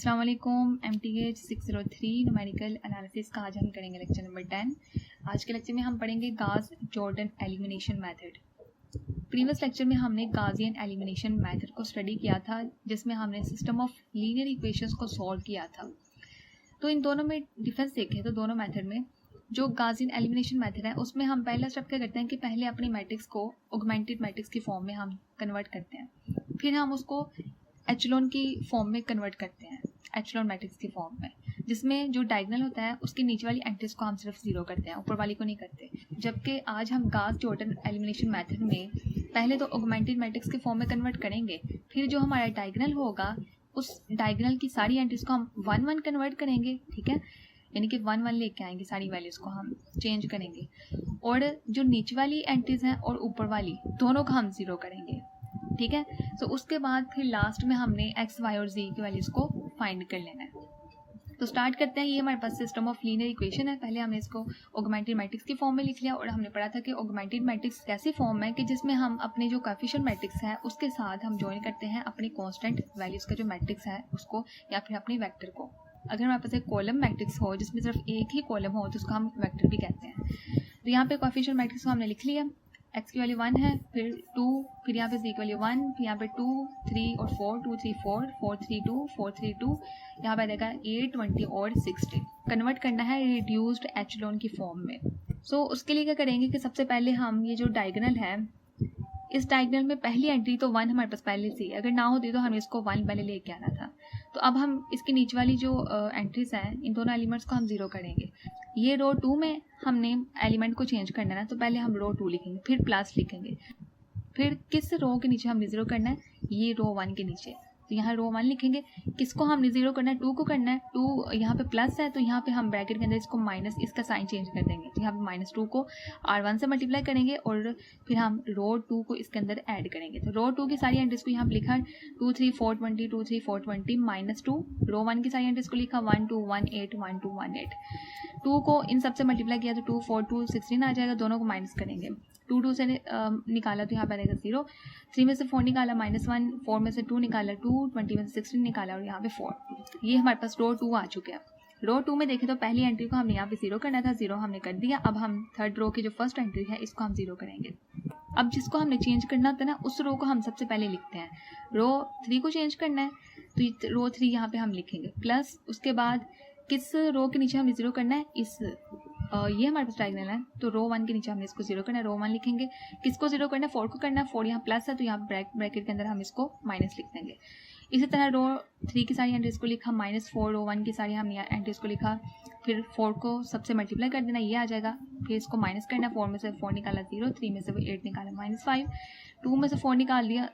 अस्सलाम वालेकुम। MTH 603 numerical analysis का आज हम करेंगे लेक्चर नंबर 10। आज के लेक्चर में हम पढ़ेंगे गास Jordan elimination method. Previous lecture में हमने गासियन एलिमिनेशन मेथड को स्टडी किया था, जिसमें हमने सिस्टम ऑफ लीनियर इक्वेशंस को सॉल्व किया था। तो इन दोनों में डिफरेंस देखें तो दोनों मेथड में जो गासियन एलिमिनेशन मेथड है उसमें हम पहला स्टेप क्या करते हैं कि पहले अपनी मैट्रिक्स को ऑगमेंटेड मैट्रिक्स की फॉर्म में हम कन्वर्ट करते हैं, फिर हम उसको एचेलॉन की फॉर्म में कन्वर्ट करते हैं, एचेलॉन मैट्रिक्स की फॉर्म में, जिसमें जो डायगोनल होता है उसकी नीचे वाली एंट्रीज को हम सिर्फ जीरो करते हैं, ऊपर वाली को नहीं करते। जबकि आज हम गास जॉर्डन एलिमिनेशन मेथड में पहले तो ऑगमेंटेड मैट्रिक्स के फॉर्म में कन्वर्ट करेंगे, फिर जो हमारा डायगोनल होगा उस डायगोनल की सारी एंट्रीज को हम 1-1 कन्वर्ट करेंगे, ठीक है, यानी कि 1-1 लेके आएंगे, सारी वैल्यूज को हम चेंज करेंगे, और जो नीचे वाली एंट्रीज हैं और ऊपर वाली दोनों को हम जीरो करेंगे, ठीक है। तो उसके बाद फिर लास्ट में हमने x, y और z की वैल्यूज को फाइंड कर लेना है। तो स्टार्ट करते हैं। ये हमारे पास सिस्टम ऑफ लीनियर इक्वेशन है। पहले हमने इसको ऑगमेंटेड मैट्रिक्स की फॉर्म में लिख लिया, और हमने पढ़ा था कि ऑगमेंटेड मैट्रिक्स कैसी फॉर्म है कि जिसमें हम अपने जो कोएफिशिएंट मैट्रिक्स है उसके साथ हम ज्वाइन करते हैं अपने कांस्टेंट वैल्यूज का जो मैट्रिक्स है उसको, या फिर अपने वेक्टर को। अगर हमारे पास एक कॉलम मैट्रिक्स हो जिसमें सिर्फ एक ही कॉलम हो तो उसको हम वेक्टर भी कहते हैं। तो यहाँ पे कोएफिशिएंट मैट्रिक्स को हमने लिख लिया। x की वैल्यू 1 है, फिर 2, फिर यहाँ पे z की वैल्यू 1, फिर यहाँ पे 2, 3 और 4, 2, 3, 4, 4, 3, 2, 4, 3, 2, यहाँ पे आएगा 8, 20 और 60। कन्वर्ट करना है रिड्यूस्ड एचेलॉन की फॉर्म में। सो उसके लिए क्या करेंगे कि सबसे पहले हम ये जो डायगोनल है, इस डायगोनल में पहली एंट्री तो 1 हमारे पास पहले से, अगर ना होती तो हमें इसको 1 पहले लेके आना था। तो अब हम इसकी नीचे वाली जो एंट्रीज हैं, इन दोनों एलिमेंट्स को हम जीरो करेंगे। ये रो 2 में हमने एलिमेंट को चेंज करना है, तो पहले हम रो 2 लिखेंगे, फिर प्लस लिखेंगे, फिर किस रो के नीचे हमने जीरो करना है, ये रो 1 के नीचे। तो यहाँ रो 1 लिखेंगे, किसको हमने जीरो करना है, 2 को करना है। 2 यहाँ पे प्लस है तो यहाँ पे हम ब्रैकेट के अंदर इसको माइनस, इसका साइन चेंज कर देंगे। तो यहाँ पे -2 को R1 से मल्टीप्लाई करेंगे और फिर हम रो 2 को इसके अंदर ऐड करेंगे। तो रो 2 की सारी एंट्रीज को यहाँ पे लिखा 2, 3, 4, 20, 2, 3, 4, 20 -2। रो 1 की सारी एंट्रीज को लिखा 1, 2, 1, 8, 1, 2, 1, 8। 2 को इन सबसे मल्टीप्लाई किया तो 2, 4, 2, 16 आ जाएगा, दोनों को माइनस करेंगे। 2 से निकाला तो यहाँ पे आएगा 0, 3 में से 4 निकाला -1, 4 में से 2 निकाला 2, 20 में से 16 निकाला और यहाँ पे 4। ये हमारे पास रो 2 आ चुके हैं। रो 2 में देखें तो पहली एंट्री को हमने यहाँ पे 0 करना था, 0 हमने कर दिया। अब हम थर्ड रो की जो फर्स्ट एंट्री है इसको हम 0 करेंगे। अब जिसको हमने चेंज करना था ना, उस रो को हम सबसे पहले लिखते हैं। रो 3 को चेंज करना है तो रो 3 यहाँ पे हम लिखेंगे, प्लस उसके बाद किस रो के नीचे हमने 0 करना है, इस ये हमारे पास डायगोनल है तो रो 1 के नीचे हमने इसको 0 करना है, रो 1 लिखेंगे। किसको 0 करना है, 4 को करना है। 4 यहाँ प्लस है तो यहाँ ब्रैकेट के अंदर हम इसको माइनस लिख देंगे। इसी तरह रो 3 की सारी एंट्रीज को लिखा, -4, रो 1 की सारी हमने एंट्रीज को लिखा, फिर 4 को सबसे मल्टीप्लाई कर देना, ये आ जाएगा। फिर इसको माइनस करना, 4 में से 4 निकाला 0, 3 में से 8 निकाला -5, 2 में से 4 निकाल दिया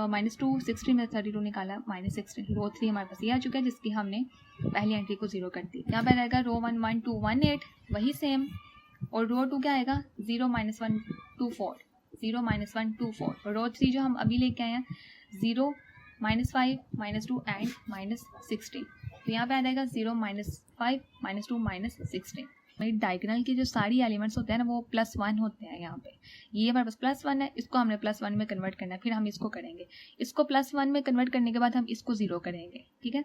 -2, 16 में 32 निकाला -16। रो 3 हमारे पास ये आ चुका है जिसकी हमने पहली एंट्री को 0 कर दी। यहाँ पर आएगा रो 1, 1, 2, 1, 8, वही सेम, और रो 2 क्या आएगा 0, -1, 2, 4, 0, -1, 2, 4। और रो 3 जो हम अभी लेके आए हैं 0, -5, -2 एंड -16। तो यहाँ पे आ जाएगा 0, -5, -2, -16। डायगोनल के जो सारी एलिमेंट्स होते हैं ना वो +1 होते हैं। यहाँ पे ये हमारे पास +1 है, इसको हमने +1 में कन्वर्ट करना है, फिर हम इसको करेंगे। इसको +1 में कन्वर्ट करने के बाद हम इसको 0 करेंगे, ठीक है,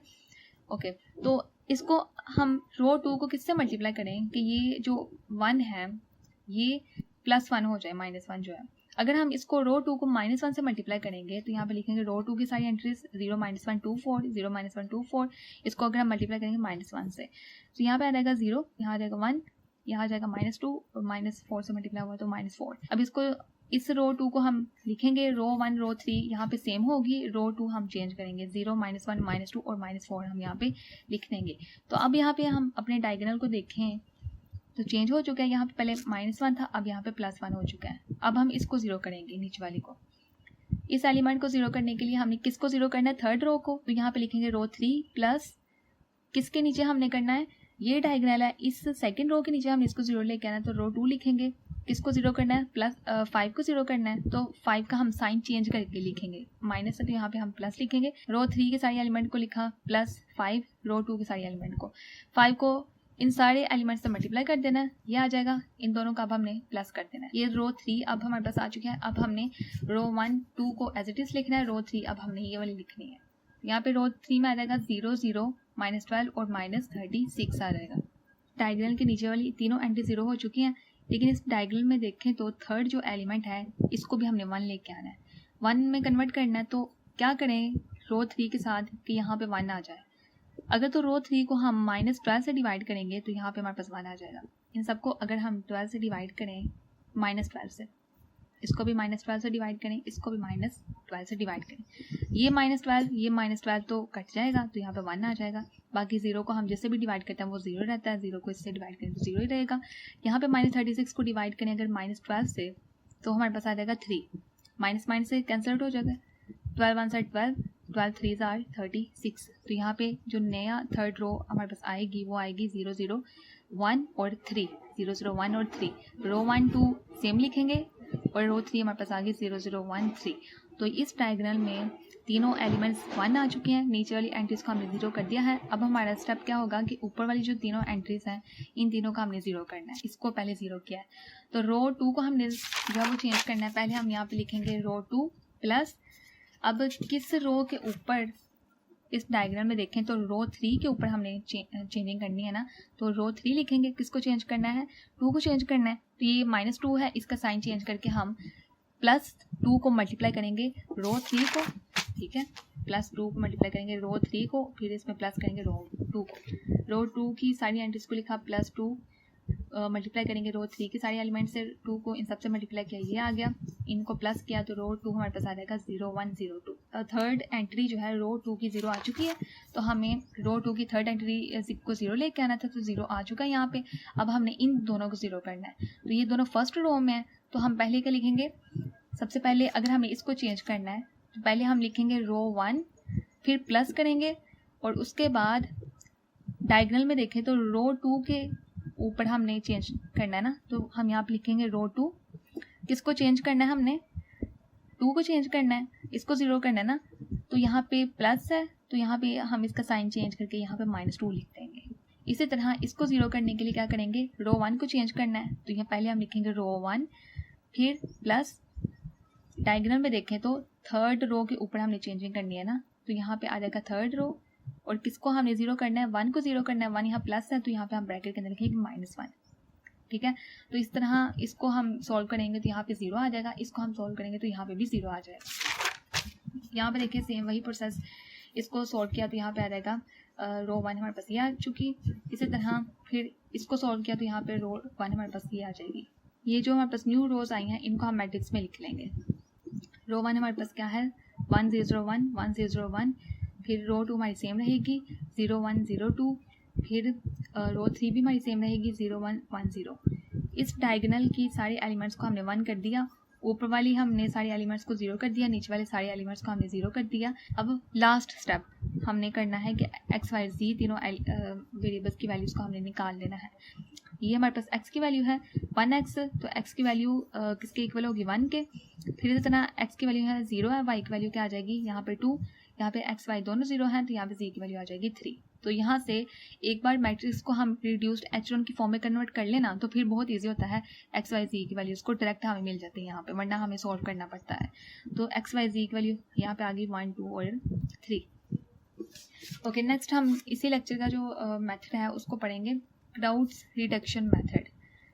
ओके। तो इसको हम रो 2 को किससे मल्टीप्लाई करें कि ये जो 1 है ये +1 हो जाए, -1 जो है। अगर हम इसको रो 2 को -1 से मल्टीप्लाई करेंगे तो यहाँ पे लिखेंगे रो 2 की सारी एंट्रीज 0, -1, 2, 4, 0, -1, 2, 4। इसको अगर हम मल्टीप्लाई करेंगे -1 से तो यहाँ पे आ जाएगा 0, यहाँ आ जाएगा 1, यहाँ आ जाएगा -2 और -4 से मल्टीप्लाई हुआ तो -4। अब इसको इस रो 2 को हम लिखेंगे रो 1, रो 3 यहाँ पे सेम होगी, रो 2 हम चेंज करेंगे, 0, -1, -2 और -4 हम यहाँ पे लिख देंगे। तो अब यहाँ पे हम अपने डायगोनल को देखें तो चेंज हो चुका है, यहाँ पे पहले -1 था, अब यहाँ पे +1 हो चुका है। अब हम इसको 0 करेंगे, नीचे वाली को। इस एलिमेंट को 0 करने के लिए हमने किसको 0 करना है, थर्ड रो को। तो यहाँ पे लिखेंगे रो 3 प्लस किसके नीचे हमने करना है, ये डायगोनल है, इस सेकंड रो के नीचे हम इसको 0 लेके आना है तो रो 2 लिखेंगे। किसको 0 करना है, +5 को 0 करना है तो 5 का हम साइन चेंज करके लिखेंगे, माइनस है तो यहाँ पे हम प्लस लिखेंगे। रो 3 के सारे एलिमेंट को लिखा +5, रो 2 के सारे एलिमेंट को, 5 को इन सारे एलिमेंट्स से मल्टीप्लाई कर देना है, ये आ जाएगा। इन दोनों का अब हमने प्लस कर देना है। ये रो 3 अब हमारे पास आ चुके हैं। अब हमने रो 1, 2 को एज इट इज लिखना है, रो 3 अब हमने ये वाली लिखनी है। यहाँ पे रो 3 में आ जाएगा 0 0 -12 और -36 आ जाएगा। डायगोनल के नीचे वाली तीनों एंट्री 0 हो चुकी हैं, लेकिन इस डायगोनल में देखें तो थर्ड जो एलिमेंट है इसको भी हमने 1 लेके आना है, 1 में कन्वर्ट करना है। तो क्या करें रो 3 के साथ कि यहाँ पे 1 आ जाए। अगर तो रो 3 को हम -12 से डिवाइड करेंगे तो यहाँ पे हमारे पास 1 आ जाएगा। इन सबको अगर हम 12 से डिवाइड करें -12 से, इसको भी -12 से डिवाइड करें, इसको भी -12 से डिवाइड करें, ये -12 ये -12 तो कट जाएगा, तो यहाँ पे 1 आ जाएगा। बाकी 0 को हम जिससे भी डिवाइड करते हैं वो 0 रहता है, 0 को इससे डिवाइड करें तो 0 ही रहेगा। यहाँ पे -36 को डिवाइड करें अगर -12 से तो हमारे पास आ जाएगा 3, माइनस से कैंसिल आउट हो जाएगा, 12 1 से 12, 12 3 आर 36। तो यहाँ पे जो नया थर्ड रो हमारे पास आएगी वो आएगी 0 0 1 और 3, 0 0 1 और 3। रो 1 2 सेम लिखेंगे और रो 3 हमारे पास आ गई 0 0 1 3। तो इस डायगोनल में तीनों एलिमेंट्स 1 आ चुके हैं, नीचे वाली एंट्रीज को हमने 0 कर दिया है। अब हमारा स्टेप क्या होगा कि ऊपर वाली जो तीनों एंट्रीज हैं इन तीनों का हमने 0 करना है। इसको पहले 0 किया है तो रो 2 को हमने जो है वो चेंज करना है। पहले हम यहाँ पे लिखेंगे रो 2 प्लस, अब किस रो के ऊपर इस डायग्राम में देखें तो रो 3 के ऊपर हमने चेंजिंग करनी है ना, तो रो 3 लिखेंगे। किसको चेंज करना है, 2 को चेंज करना है। तो ये -2 है, इसका साइन चेंज करके हम +2 को मल्टीप्लाई करेंगे रो 3 को, ठीक है, +2 को मल्टीप्लाई करेंगे रो 3 को, फिर इसमें प्लस करेंगे रो 2 को। रो 2 की सारी एंट्रीज को लिखा +2 मल्टीप्लाई करेंगे रो 3 के सारे एलिमेंट से 2 को, इन सबसे मल्टीप्लाई किया, ये आ गया, इनको प्लस किया तो रो 2 हमारे पास आ जाएगा 0 1 0 2। थर्ड एंट्री जो है रो 2 की 0 आ चुकी है, तो हमें रो 2 की थर्ड एंट्री को 0 लेके आना था, तो 0 आ चुका है यहाँ पे। अब हमने इन दोनों को 0 करना है, तो ये दोनों फर्स्ट रो में है, तो हम पहले क्या लिखेंगे, सबसे पहले अगर हमें इसको चेंज करना है तो पहले हम लिखेंगे रो 1, फिर प्लस करेंगे और उसके बाद डायगोनल में देखें तो रो 2 के ऊपर हमने चेंज करना है ना, तो हम यहाँ पे लिखेंगे रो 2। किसको चेंज करना है, हमने 2 को चेंज करना है, इसको 0 करना है ना, तो यहाँ पे प्लस है, तो यहाँ पे हम इसका साइन चेंज करके यहाँ पे -2 लिख देंगे। इसी तरह इसको 0 करने के लिए क्या करेंगे, रो 1 को चेंज करना है, तो यहाँ पहले हम लिखेंगे रो 1, फिर प्लस, डायग्राम में देखें तो थर्ड रो के ऊपर हमने चेंजिंग करनी है ना, तो यहाँ पे आ जाएगा थर्ड रो, और किसको हमने 0 करना है, 1 को 0 करना है, 1 यहाँ प्लस है, तो यहाँ पे हम ब्रैकेट के अंदर लिखेंगे -1, ठीक है। तो इस तरह इसको हम सॉल्व करेंगे तो यहाँ पे 0 आ जाएगा, इसको हम सॉल्व करेंगे तो यहाँ पे भी 0 आ जाएगा। यहाँ पे देखिए सेम वही प्रोसेस, इसको सॉल्व किया तो यहाँ पे आ जाएगा रो 1 हमारे पास ये आ चुकी। इसी तरह फिर इसको सॉल्व किया तो यहाँ पे रो 1 हमारे पास ये आ जाएगी। ये जो हमारे पास न्यू रोज आई हैं इनको हम मैट्रिक्स में लिख लेंगे। रो 1 हमारे पास क्या है, 1 0 0 1 1 0 0 1, फिर रो 2 हमारी सेम रहेगी 0 1 0 2, फिर रो 3 भी हमारी सेम रहेगी 0 1 1 0। इस डायगोनल की सारे एलिमेंट्स को हमने 1 कर दिया, ऊपर वाली हमने सारे एलिमेंट्स को 0 कर दिया, नीचे वाले सारे एलिमेंट्स को हमने 0 कर दिया। अब लास्ट स्टेप हमने करना है कि x y z तीनों वेरिएबल्स की वैल्यूज़ को हमने निकाल लेना है। ये हमारे पास x की वैल्यू है 1x, तो x की वैल्यू किसके इक्वल होगी 1 के। फिर इसी तरह x की वैल्यू है 0 है, y की वैल्यू क्या आ जाएगी यहाँ पे 2, यहाँ पे x y दोनों 0 हैं, तो यहाँ पे z की वैल्यू आ जाएगी 3। तो यहाँ से एक बार मैट्रिक्स को हम रिड्यूस्ड एचरोन की फॉर्म में कन्वर्ट कर लेना तो फिर बहुत इजी होता है, एक्स वाई जी की वैल्यूज़ को डायरेक्ट हमें मिल जाती है यहाँ पे, वरना हमें सॉल्व करना पड़ता है। तो एक्स वाई जी की वैल्यू यहाँ पे आ गई 1 2 और 3। ओके, नेक्स्ट हम इसी लेक्चर का जो मेथड है उसको पढ़ेंगे, क्राउड्स रिडक्शन मेथड।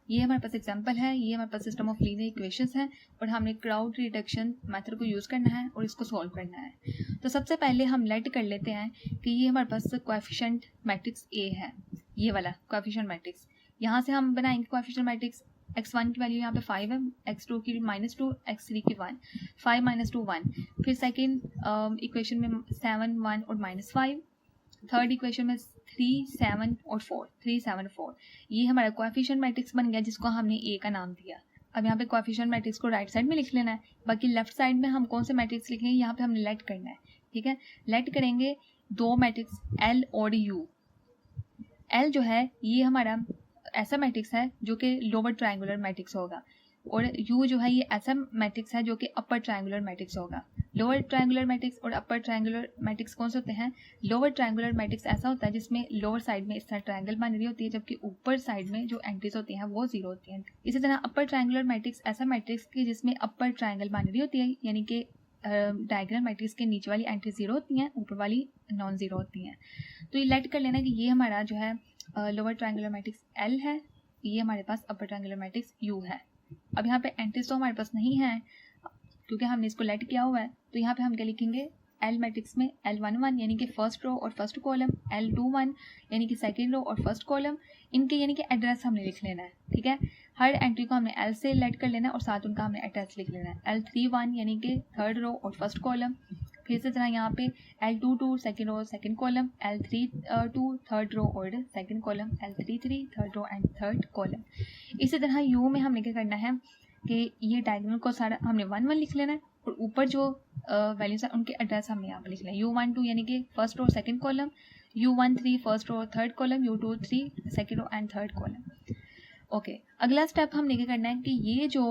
ये हमारे पास एग्जांपल है, ये हमारे पास सिस्टम ऑफ लीनियर इक्वेशंस है और हमने क्राउड रिडक्शन मेथड को यूज़ करना है और इसको सॉल्व करना है। तो सबसे पहले हम लेट कर लेते हैं कि ये हमारे पास कोएफिशिएंट मैट्रिक्स A है, ये वाला कोएफिशिएंट मैट्रिक्स। यहाँ से हम बनाएंगे कोएफिशिएंट मैट्रिक्स, x1 की वैल्यू यहाँ पे 5 है, x2 की -2, x3 की 1, 5 2 1। फिर सेकेंड इक्वेशन में 7 1 और -5, थर्ड इक्वेशन में 3 7 और 4, 3 7 4। ये हमारा कोएफिशिएंट मैट्रिक्स बन गया जिसको हमने A का नाम दिया। अब यहाँ पे कोएफिशिएंट मैट्रिक्स को राइट साइड में लिख लेना है, बाकी लेफ्ट साइड में हम कौन से मैट्रिक्स लिखेंगे यहाँ पे हमने लेट करना है, ठीक है। लेट करेंगे दो मैट्रिक्स L और U। L जो है ये हमारा ऐसा मैट्रिक्स है जो कि लोअर ट्रायंगुलर मैट्रिक्स होगा, और U जो है ये ऐसा मैट्रिक्स है जो कि अपर ट्रायंगुलर मैट्रिक्स होगा। लोअर ट्रायंगुलर मैट्रिक्स और अपर ट्रायंगुलर मैट्रिक्स कौन से होते हैं, लोअर ट्रायंगुलर मैट्रिक्स ऐसा होता है जिसमें लोअर साइड में इस तरह ट्रायंगल बन रही होती है, जबकि ऊपर साइड में जो एंट्रीज होती हैं वो 0 होती हैं। इसी तरह अपर ट्रायंगुलर मैट्रिक्स ऐसा मैट्रिक्स की जिसमें अपर ट्रायंगल बन रही होती है, यानी कि डायगोनल मैट्रिक्स के नीचे वाली एंट्री 0 होती हैं, ऊपर वाली नॉन ज़ीरो होती हैं। तो ये लेट कर लेना कि ये हमारा जो है लोअर ट्रायंगुलर मैट्रिक्स L है, ये हमारे पास अपर ट्रायंगुलर मैट्रिक्स U है। अब यहाँ पे एंट्रीज तो हमारे पास नहीं है क्योंकि हमने इसको लेट किया हुआ है, तो यहाँ पे हम क्या लिखेंगे, L मैट्रिक्स में L11 यानी कि फर्स्ट रो और फर्स्ट कॉलम, L21 यानी कि सेकेंड रो और फर्स्ट कॉलम, इनके यानी कि एड्रेस हमने लिख लेना है। ठीक है, हर एंट्री को हमने L से लेट कर लेना है और साथ उनका हमने एड्रेस लिख लेना है। L31 यानी कि थर्ड रो और फर्स्ट कॉलम, फिर से तरह यहाँ पे L22 second row second column, L32 third row और second column, L33 third row and third column. इसी तरह U में हमने क्या करना है कि ये डायगोनल को सारा हमने 1 1 लिख लेना है और ऊपर जो वैल्यूज हैं उनके एड्रेस हमने यहाँ पर लिख लेना है। U12 यानी कि first row second column, U13 first row third column, U23 second row and third column. Okay, अगला स्टेप हमने क्या करना है कि ये जो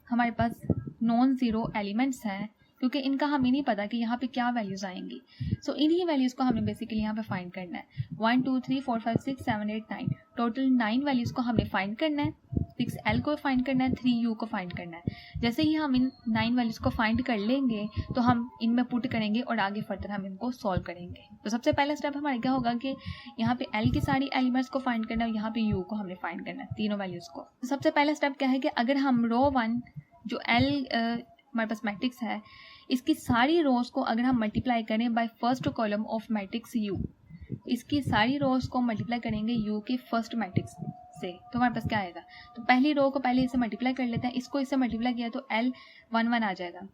हमारे पास नॉन ज़ीरो एलिमेंट्स हैं, क्योंकि इनका हमें नहीं पता कि यहाँ पे क्या वैल्यूज़ आएंगी, सो इन्हीं वैल्यूज़ को हमने बेसिकली यहाँ पे फाइंड करना है। 1 2 3 4 5 6 7 8 9 टोटल 9 वैल्यूज़ को हमने फाइंड करना है। 6L को फाइंड करना है, 3U को फाइंड करना है। जैसे ही हम इन 9 वैल्यूज़ को फाइंड कर लेंगे तो हम इनमें पुट करेंगे और आगे फर्दर हम इनको सॉल्व करेंगे। तो सबसे पहला स्टेप हमारा क्या होगा कि यहाँ पे L की सारी एलिमेंट्स को फाइंड करना है और यहाँ पे U को हमने फाइंड करना है, तीनों वैल्यूज़ को। तो सबसे पहला स्टेप क्या है कि अगर हम रो 1 जो L हमारे पास मैट्रिक्स है, इसकी सारी रोज को अगर हम मल्टीप्लाई करें by first column of matrix U, इसकी सारी रोज को मल्टीप्लाई करेंगे U के फर्स्ट मैट्रिक्स से, तो हमारे पास क्या आएगा, तो पहली रो को पहले इसे मल्टीप्लाई कर लेते हैं, इसको इससे मल्टीप्लाई किया तो L11 आ जाएगा।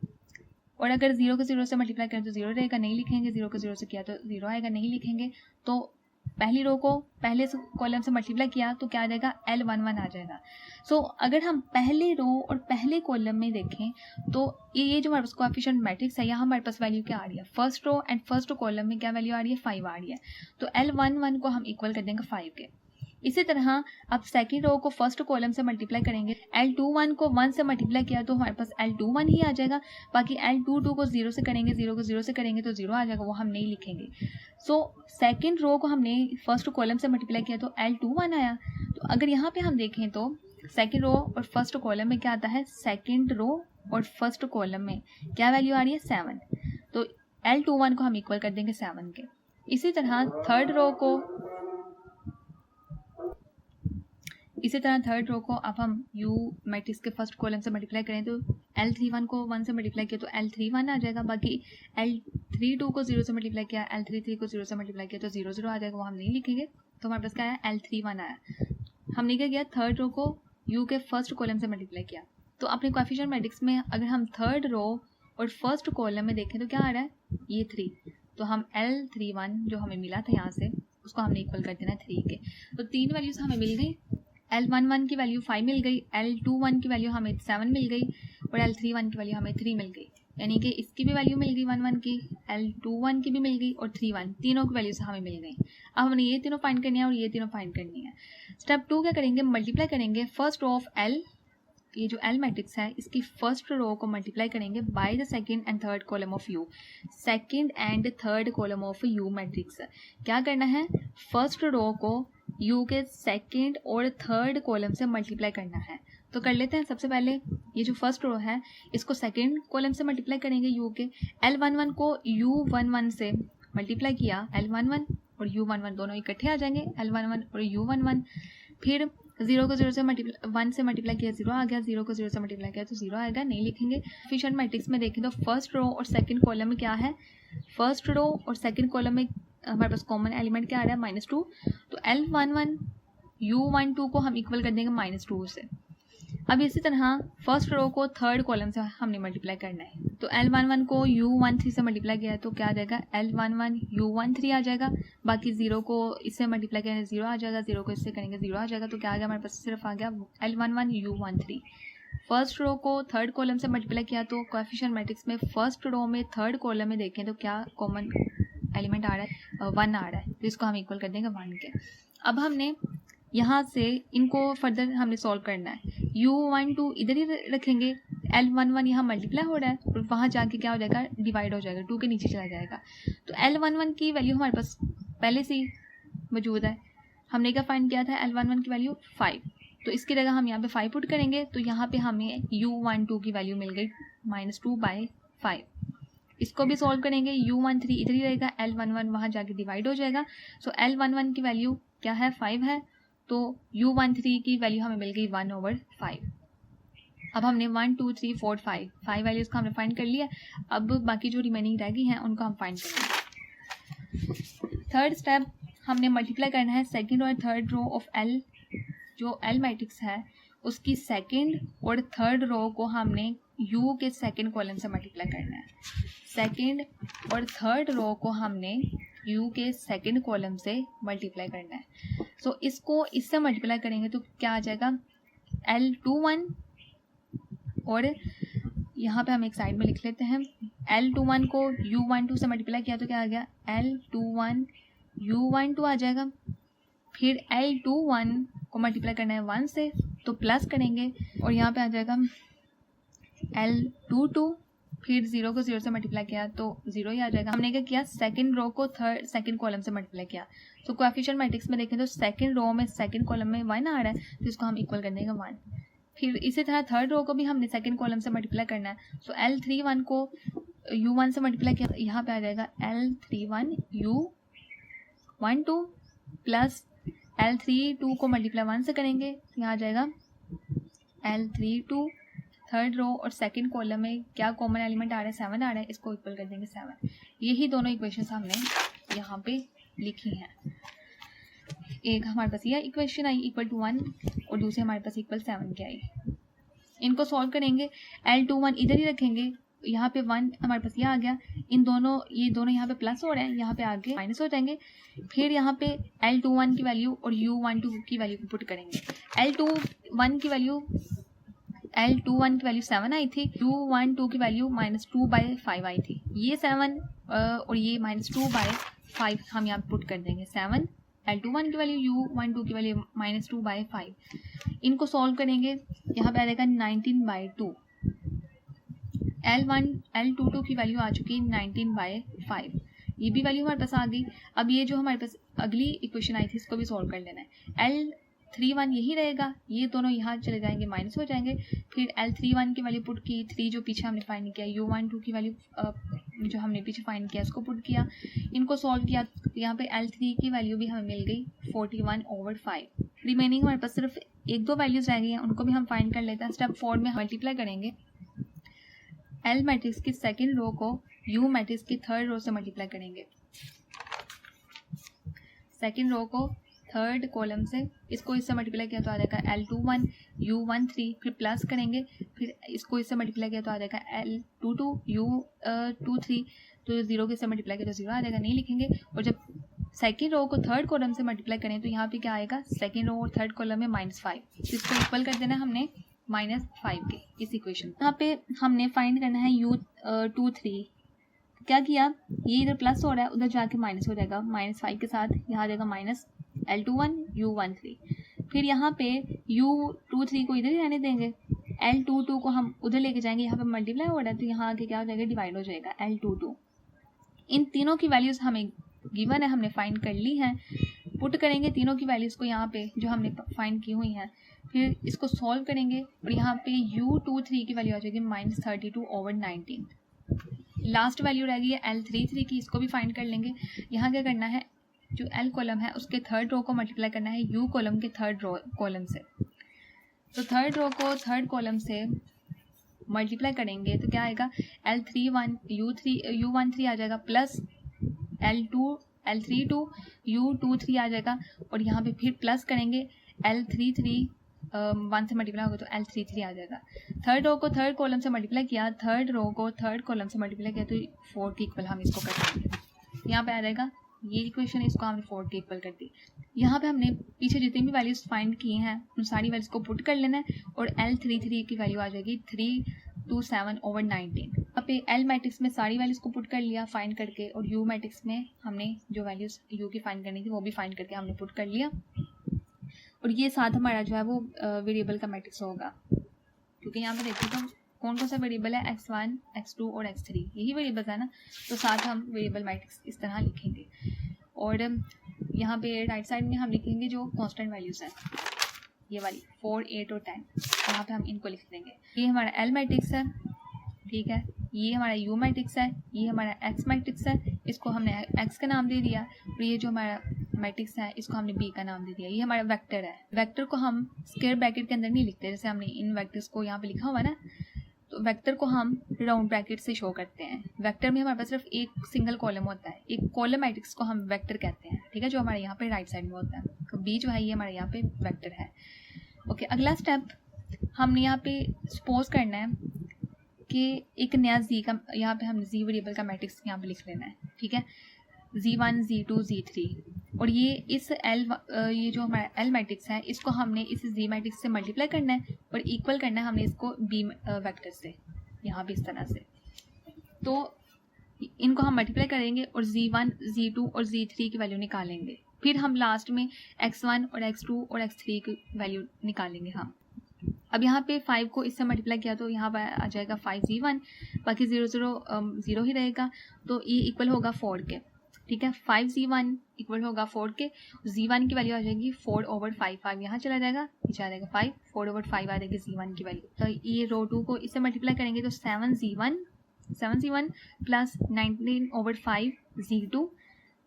और अगर 0 को 0 से मल्टीप्लाई करें तो 0 रहेगा, नहीं लिखेंगे। 0 को 0 से किया तो 0 आएगा, नहीं लिखेंगे। तो पहली रो को पहले कॉलम से मल्टीप्लाई किया तो क्या आ जाएगा, L11 आ जाएगा। सो अगर हम पहले रो और पहले कॉलम में देखें तो ये जो हमारे पास कोएफिशिएंट मैट्रिक्स है, यहाँ हमारे पास वैल्यू क्या आ रही है, first row and first column में क्या वैल्यू आ रही है, 5 आ रही है। तो L11 को हम इक्वल कर देंगे 5 के। इसी तरह अब सेकेंड रो को फर्स्ट कॉलम से मल्टीप्लाई करेंगे, L21 को 1 से मल्टीप्लाई किया तो हमारे पास L21 ही आ जाएगा। बाकी L22 को 0 से करेंगे, 0 को 0 से करेंगे तो 0 आ जाएगा, वो हम नहीं लिखेंगे। सो सेकेंड रो को हमने फर्स्ट कॉलम से मल्टीप्लाई किया तो L21 आया। तो अगर यहाँ पे हम देखें तो सेकेंड रो और फर्स्ट कॉलम में क्या आता है, सेकेंड रो और फर्स्ट कॉलम में क्या वैल्यू आ रही है, 7। तो L21 को हम इक्वल कर देंगे 7 के। इसी तरह थर्ड रो को अब हम U मैट्रिक्स के फर्स्ट कॉलम से मल्टीप्लाई करें तो L31 को 1 से मल्टीप्लाई किया तो L31 आ जाएगा। बाकी L32 को 0 से मल्टीप्लाई किया, L33 को 0 से मल्टीप्लाई किया तो 0 0 आ जाएगा, वो हम नहीं लिखेंगे। तो हमारे पास क्या आया, L31 आया। हमने क्या किया, थर्ड रो को U के फर्स्ट कॉलम से मल्टीप्लाई किया। तो अपने कोएफिशिएंट मैट्रिक्स में अगर हम थर्ड रो और फर्स्ट कॉलम में देखें तो क्या आ रहा है, ये 3। तो हम L31 जो हमें मिला था यहाँ से उसको हमने इक्वल कर देना 3 के। तो 3 वैल्यूज हमें मिल गई। L11 की वैल्यू 5 मिल गई, L21 की वैल्यू हमें 7 मिल गई और L31 की वैल्यू हमें 3 मिल गई। यानी कि इसकी भी वैल्यू मिल गई 1 1 की, L21 की भी मिल गई और 3 1, तीनों की वैल्यूज हमें मिल गई। अब हमने ये तीनों फाइंड करनी है और ये तीनों फाइंड करनी है। स्टेप 2 क्या करेंगे, मल्टीप्लाई करेंगे फर्स्ट रो ऑफ L, ये जो L मैट्रिक्स है इसकी फर्स्ट रो को मल्टीप्लाई करेंगे by the second and third column of U, second and third column of U matrix. क्या करना है, फर्स्ट रो को U के सेकंड और थर्ड कॉलम से मल्टीप्लाई करना है। तो कर लेते हैं। सबसे पहले ये जो फर्स्ट रो है इसको सेकंड कॉलम से मल्टीप्लाई करेंगे U के। L11 को U11 से मल्टीप्लाई किया, L11 और U11 दोनों इकट्ठे आ जाएंगे, L11 और U11। फिर 0 को 0 से 1 से मल्टीप्लाई किया, 0 आ गया। 0 को 0 से मल्टीप्लाई किया तो 0 आएगा, नहीं लिखेंगे। कोएफिशिएंट मैट्रिक्स में देखें तो फर्स्ट रो और सेकंड कॉलम में क्या है, फर्स्ट रो और सेकंड कॉलम में हमारे पास कॉमन एलिमेंट क्या आ रहा है, -2। तो L11 U12 को हम इक्वल कर देंगे -2 से। अब इसी तरह फर्स्ट रो को थर्ड कॉलम से हमने मल्टीप्लाई करना है। तो L11 को U13 से मल्टीप्लाई किया तो क्या आ जाएगा, L11 U13 आ जाएगा। बाकी 0 को इससे मल्टीप्लाई करेंगे 0 आ जाएगा, 0 को इससे करेंगे 0 आ जाएगा। तो क्या आ गया हमारे पास, सिर्फ आ गया L11 U13। फर्स्ट रो को थर्ड कॉलम से मल्टीप्लाई किया तो कोएफिशिएंट मैट्रिक्स में फर्स्ट रो में थर्ड कॉलम में देखें तो क्या कॉमन एलिमेंट आ रहा है, 1 आ रहा है। तो इसको हम इक्वल कर देंगे 1 के। अब हमने यहाँ से इनको फर्दर हमने सॉल्व करना है। U12 इधर ही रखेंगे, L11 यहाँ मल्टीप्लाई हो रहा है और वहाँ जाके क्या हो जाएगा, डिवाइड हो जाएगा, 2 के नीचे चला जाएगा। तो L11 की वैल्यू हमारे पास पहले से ही मौजूद है। हमने क्या फाइंड किया था, L11 की वैल्यू 5। तो इसकी जगह हम यहाँ पे 5 पुट करेंगे तो यहाँ पे हमें U12 की वैल्यू मिल गई -2/5। इसको भी सॉल्व करेंगे, U13 इधर ही रहेगा, L11 वहाँ जाके डिवाइड हो जाएगा। सो L11 की वैल्यू क्या है, 5 है, तो U13 की वैल्यू हमें मिल गई 1/5। अब हमने 1 2 3 4 5 वैल्यूज़ का हमने फाइंड कर लिया। अब बाकी जो रिमेनिंग रह गई हैं उनको हम फाइंड करेंगे। थर्ड स्टेप, हमने मल्टीप्लाई करना है सेकंड और थर्ड रो ऑफ L, जो L मैट्रिक्स है उसकी सेकंड और थर्ड रो को हमने U के सेकंड कॉलम से मल्टीप्लाई करना है। सेकंड और थर्ड रो को हमने U के सेकंड कॉलम से मल्टीप्लाई करना है। सो इसको इससे मल्टीप्लाई करेंगे तो क्या आ जाएगा, L21, और यहाँ पे हम एक साइड में लिख लेते हैं, L21 को U12 से मल्टीप्लाई किया तो क्या आ गया, L21 U12 आ जाएगा। फिर L21 को मल्टीप्लाई करना है 1 से तो प्लस करेंगे और यहाँ पे आ जाएगा L22, फिर 0 को 0 से मल्टीप्लाई किया तो 0 ही आ जाएगा। हमने क्या किया, सेकंड रो को सेकंड कॉलम से मल्टीप्लाई किया। तो कोएफिशिएंट मैट्रिक्स में देखें तो सेकंड रो में सेकंड कॉलम में 1 आ रहा है तो इसको हम इक्वल कर देंगे 1। फिर इसी तरह थर्ड रो को भी हमने सेकंड कॉलम से मल्टीप्लाई करना है। सो L31 को U1 से मल्टीप्लाई किया, यहाँ पे आ जाएगा L31 U12 प्लस L32 को मल्टीप्लाई 1 से करेंगे, यहाँ आ जाएगा L32। थर्ड रो और सेकंड कॉलम में क्या कॉमन एलिमेंट आ रहा है, 7 आ रहा है, इसको इक्वल कर देंगे 7। यही दोनों इक्वेशंस हमने यहाँ पे लिखी हैं। एक हमारे पास यह इक्वेशन आई इक्वल टू 1 और दूसरी हमारे पास इक्वल 7 की आई। इनको सॉल्व करेंगे, L21 इधर ही रखेंगे, यहाँ पे 1 हमारे पास यह आ गया, ये दोनों यहाँ पे प्लस हो रहे हैं, यहाँ पे आगे माइनस हो जाएंगे। फिर यहाँ पे L21 की वैल्यू और U12 की वैल्यू पुट करेंगे। L21 की वैल्यू 7 आई थी, U12 की वैल्यू -2/5 आई थी। ये 7 और ये -2/5 हम यहाँ पुट कर देंगे। 7 L21 की वैल्यू, U12 की वैल्यू -2/5। इनको सॉल्व करेंगे, यहाँ पे आ जाएगा 19/2। L22 की वैल्यू आ चुकी 19/5, ये भी वैल्यू हमारे पास आ गई। अब ये जो हमारे पास अगली इक्वेशन आई थी इसको भी सॉल्व कर लेना है। L31 यही रहेगा, ये दोनों यहाँ चले जाएंगे, माइनस हो जाएंगे। फिर L31 की वैल्यू पुट की, 3 जो पीछे हमने फाइंड किया, U12 की वैल्यू जो हमने पीछे फाइंड किया इसको पुट किया, इनको सॉल्व किया, यहाँ पे L3 की वैल्यू भी हमें मिल गई 41/5। रिमेनिंग हमारे पास सिर्फ 1-2 वैल्यूज रह गई हैं, उनको भी हम फाइंड कर लेते हैं। स्टेप 4 में मल्टीप्लाई करेंगे L मैट्रिक्स की सेकेंड रो को U मैट्रिक्स की थर्ड रो से मल्टीप्लाई करेंगे। सेकेंड रो को थर्ड कॉलम से, इसको इससे मल्टीप्लाई किया तो आ जाएगा L21 U13, फिर प्लस करेंगे, फिर इसको इससे मल्टीप्लाई किया तो आ जाएगा L22 U23, तो 0 के इससे मल्टीप्लाई किया तो 0 आ जाएगा, नहीं लिखेंगे। और जब सेकेंड रो को थर्ड कॉलम से मल्टीप्लाई करें तो यहाँ पे क्या आएगा, सेकेंड रो और थर्ड कॉलम में -5, इसको इक्वल कर देना हमने -5 के इस इक्वेशन। यहाँ पे हमने फाइंड करना है U23। क्या किया, ये इधर प्लस हो रहा है, उधर जाके माइनस हो जाएगा, -5 के साथ यहाँ आ जाएगा -L21 U13। फिर यहाँ पे U23 को इधर ही रहने देंगे, L22 को हम उधर लेके जाएंगे, यहाँ पे मल्टीप्लाई हो रहा है तो यहाँ आके क्या हो जाएगा, डिवाइड हो जाएगा L22। इन तीनों की वैल्यूज हमें गिवन है, हमने फाइंड कर ली है। पुट करेंगे तीनों की वैल्यूज को यहाँ पे जो हमने फाइंड की हुई हैं, फिर इसको सॉल्व करेंगे और यहाँ पे U23 की वैल्यू आ जाएगी -32/19। लास्ट वैल्यू रह गई है L33 की, इसको भी फाइंड कर लेंगे। यहाँ क्या करना है, जो L कॉलम है उसके थर्ड रो को मल्टीप्लाई करना है U कॉलम के थर्ड रो कॉलम से। तो थर्ड रो को थर्ड कॉलम से मल्टीप्लाई करेंगे तो क्या आएगा, L31 U13 आ जाएगा, प्लस L32 U23 आ जाएगा, और यहाँ पे फिर प्लस करेंगे L33 1 से मल्टीप्लाई होगा तो L33 आ जाएगा। थर्ड रो को थर्ड कॉलम से मल्टीप्लाई किया, थर्ड रो को थर्ड कॉलम से मल्टीप्लाई किया तो 4 के इक्वल हम इसको कर देंगे। यहाँ पे आ जाएगा ये इक्वेशन, इसको हमने 4 के इक्वल कर दी। यहाँ पे हमने पीछे जितनी भी वैल्यूज फाइंड की हैं उन सारी वैल्यूज को पुट कर लेना है और L33 की वैल्यू आ जाएगी 327/19। यहाँ पे L मैट्रिक्स में सारी वैल्यूज को पुट कर लिया फाइंड करके, और U मैट्रिक्स में हमने जो वैल्यूज U की फाइंड करनी थी वो भी फाइंड करके हमने पुट कर लिया। और ये साथ हमारा जो है वो वेरिएबल का मैट्रिक्स होगा, क्योंकि यहाँ पे देखिए तो कौन कौन सा वेरिएबल है, x1 x2 और x3, यही वेरिएबल्स है ना, तो साथ हम वेरिएबल मैट्रिक्स इस तरह लिखेंगे। और यहाँ पे राइट साइड में हम लिखेंगे जो कांस्टेंट वैल्यूज हैं, ये वाली 4, 8 और 10, यहाँ पे हम इनको लिख देंगे। ये हमारा L मैट्रिक्स है, ठीक है। ये हमारा यू मैट्रिक्स है, ये हमारा एक्स मैट्रिक्स है, इसको हमने एक्स का नाम दे दिया, और ये जो हमारा मैट्रिक्स है इसको हमने बी का नाम दे दिया। ये हमारा वेक्टर है। वेक्टर को हम स्क्वायर ब्रैकेट के अंदर नहीं लिखते, जैसे हमने इन वेक्टर्स को यहाँ पे लिखा हुआ ना, तो वेक्टर को हम राउंड ब्रैकेट से शो करते हैं। वेक्टर में हमारे पास सिर्फ एक सिंगल कॉलम होता है, एक कॉलम मैट्रिक्स को हम वेक्टर कहते हैं, ठीक है, जो हमारे यहाँ पे राइट साइड में होता है। तो बी जो है ये हमारे यहाँ पे वेक्टर है। ओके, अगला स्टेप हमने यहाँ पे सपोज करना है कि एक नया जी का, यहाँ पे हमने जी वेरिएबल का मैट्रिक्स यहाँ पे लिख लेना है, ठीक है, Z1 Z2 Z3, और ये इस L ये जो हमारा L मैट्रिक्स है इसको हमने इस Z मैट्रिक्स से मल्टीप्लाई करना है और इक्वल करना है हमने इसको B वेक्टर से, यहाँ भी इस तरह से। तो इनको हम मल्टीप्लाई करेंगे और Z1 Z2 और Z3 की वैल्यू निकालेंगे। फिर हम लास्ट में X1 और X2 और X3 की वैल्यू निकालेंगे हम। अब यहाँ पे 5 को इससे मल्टीप्लाई किया तो यहाँ पर आ जाएगा 5Z1, बाकी 0 0 0 ही रहेगा, तो ये इक्वल होगा 4 के, ठीक है। 5Z1 इक्वल होगा 4 के, Z1 की वैल्यू आ जाएगी 4/5, 5 यहाँ चला जाएगा, नीचे आ जाएगा 5, 4/5 आ जाएगी Z1 की वैल्यू। तो ये रो 2 को इससे मल्टीप्लाई करेंगे तो 7Z1 प्लस 19/5 Z2,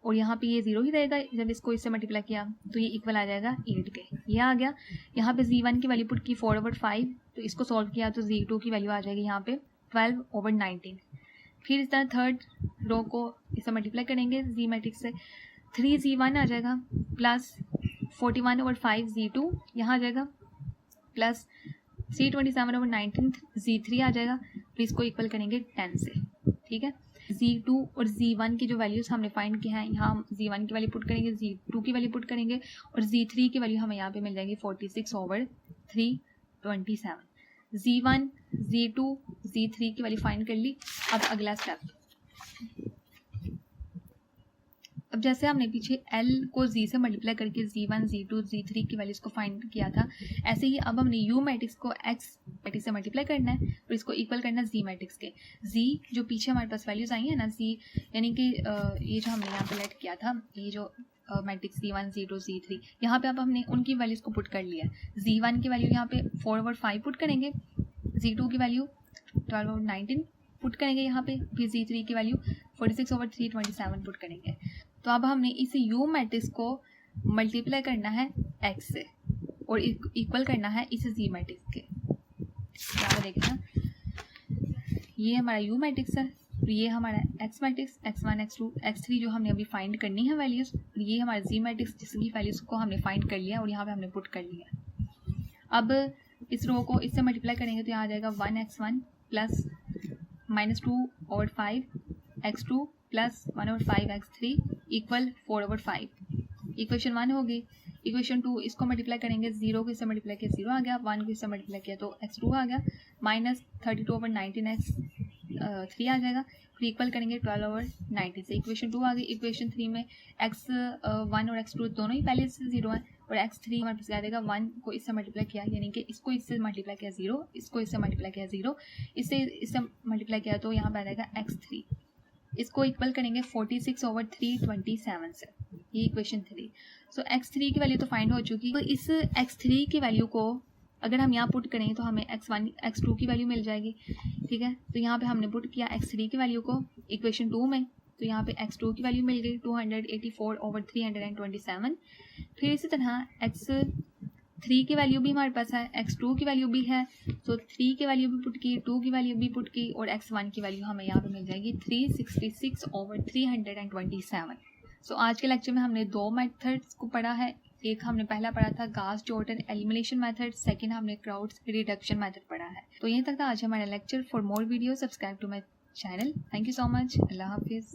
और यहाँ पे ये 0 ही रहेगा जब इसको इससे मल्टीप्लाई किया, तो ये इक्वल आ जाएगा 8 के, ये आ गया। यहाँ पे Z1 की वैल्यू पुट की 4/5, तो इसको सॉल्व किया तो Z2 की वैल्यू आ जाएगी यहाँ पे 12/19। फिर इस तरह थर्ड रो को इससे मल्टीप्लाई करेंगे Z मैट्रिक्स से, 3Z1 आ जाएगा प्लस 41/5 Z2 यहाँ आ जाएगा, प्लस 327/19 Z3 आ जाएगा। फिर इसको इक्वल करेंगे 10 से, ठीक है। Z2 और Z1 की जो वैल्यूज हमने फाइंड की हैं, यहाँ हम Z1 की वैल्यू पुट करेंगे, Z2 की वैल्यू पुट करेंगे, और Z3 की वैल्यू हमें यहाँ पे मिल जाएगी 46/327। Z1 Z2 Z3 की वैल्यू फाइंड कर ली। अब अगला स्टेप, अब जैसे हमने पीछे L को Z से मल्टीप्लाई करके Z1 Z2 Z3 की वैल्यूज को फाइंड किया था, ऐसे ही अब हमने U मैट्रिक्स को X मैट्रिक्स से मल्टीप्लाई करना है और इसको इक्वल करना है Z मैट्रिक्स के। Z जो पीछे हमारे पास वैल्यूज आई है ना, Z यानी कि ये जो हमने यहाँ पे लेट किया था, ये जो मैट्रिक्स Z1 Z2 Z3, यहाँ पे अब हमने उनकी वैल्यूज को पुट कर लिया। Z1 की वैल्यू यहाँ पे 4/5 पुट करेंगे, Z2 की वैल्यू 12/19 पुट करेंगे यहाँ पे, फिर Z3 की वैल्यू 46/327 पुट करेंगे। तो अब हमने इस U मैट्रिक्स को मल्टीप्लाई करना है X से और इक्वल करना है इस Z मैट्रिक्स के। यहाँ देखना, ये हमारा U मैट्रिक्स है, तो ये हमारा X matrix, X1 X2 X3 जो हमने अभी फाइंड करनी है वैल्यूज, ये हमारा Z मैट्रिक्स जिसकी वैल्यूज को हमने फाइंड कर लिया और यहाँ पे हमने पुट कर लिया। अब इस रो को इससे मल्टीप्लाई करेंगे तो यहाँ आ जाएगा 1x1 plus -2/5 x2 plus 1/5 x3 equal 4/5। Equation 1 होगी। इक्वेशन 2 इसको मल्टीप्लाई करेंगे, 0 को इससे मल्टीप्लाई किया 0 आ गया, 1 को इससे मल्टीप्लाई किया तो x2 आ गया, -32/19 x3 आ जाएगा। फिर इक्वल करेंगे 12/19 से, इक्वेशन 2 आ गई। इक्वेशन 3 में x1 और x2 दोनों ही पहले से 0 है, और x3 हमारे पास आ जाएगा 1 को इससे मल्टीप्लाई किया, यानी कि इसको इससे मल्टीप्लाई किया 0, इसको इससे मल्टीप्लाई किया 0, इससे मल्टीप्लाई किया तो यहाँ पर आ जाएगा x3। इसको इक्वल करेंगे 46/327 से, ये इक्वेशन 3। सो x3 की वैल्यू तो फाइंड हो चुकी, तो इस x3 की वैल्यू को अगर हम यहाँ पुट करेंगे तो हमें x1 x2 की वैल्यू मिल जाएगी, ठीक है। तो यहाँ पे हमने पुट किया x3 की वैल्यू को इक्वेशन 2 में, तो यहाँ पे x2 की वैल्यू मिल गई 284/327। फिर इसी तरह x3 की वैल्यू भी हमारे पास है, x2 की वैल्यू भी है, तो 3 की वैल्यू भी पुट की, 2 की वैल्यू भी पुट की, और x1 की वैल्यू हमें यहाँ पे मिल जाएगी 366/327। सो आज के लेक्चर में हमने 2 मेथड्स को पढ़ा है। एक हमने पहला पढ़ा था Gauss Jordan elimination method, second हमने क्राउड्स रिडक्शन मेथड पढ़ा है। तो यहीं तक था आज हमारा लेक्चर। For more video subscribe to my channel. Thank you so much. अल्लाह हाफिज़।